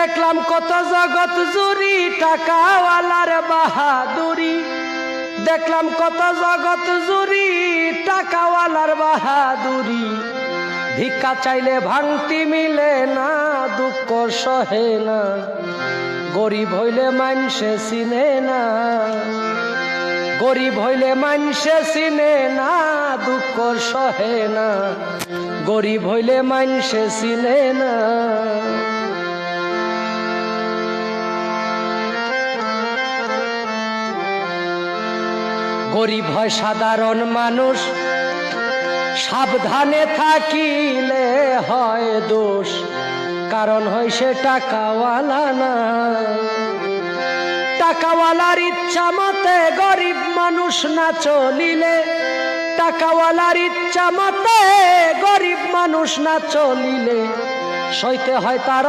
দেখলাম কত জগৎ জুড়ি টাকাওয়ালার বাহাদুরি, দেখলাম কত জগৎ জুড়ি টাকাওয়ালার বাহাদুরি। ভিক্ষা চাইলে ভাঙতি মিলে না, দুঃখ সহে না, গরিব হইলে মানসে চিনে না, গরিব হইলে মানসে চিনে না, দুঃখ সহে না, গরিব হইলে মানসে চিনে না। গরিব হয় সাধারণ মানুষ, সাবধানে থাকিলে হয় দোষ, কারণ হয় সে টাকাওয়ালা না। টাকাওয়ালার ইচ্ছা মতে গরিব মানুষ না চলিলে, টাকাওয়ালার ইচ্ছা মতে গরিব মানুষ না চলিলে, সইতে হয় তার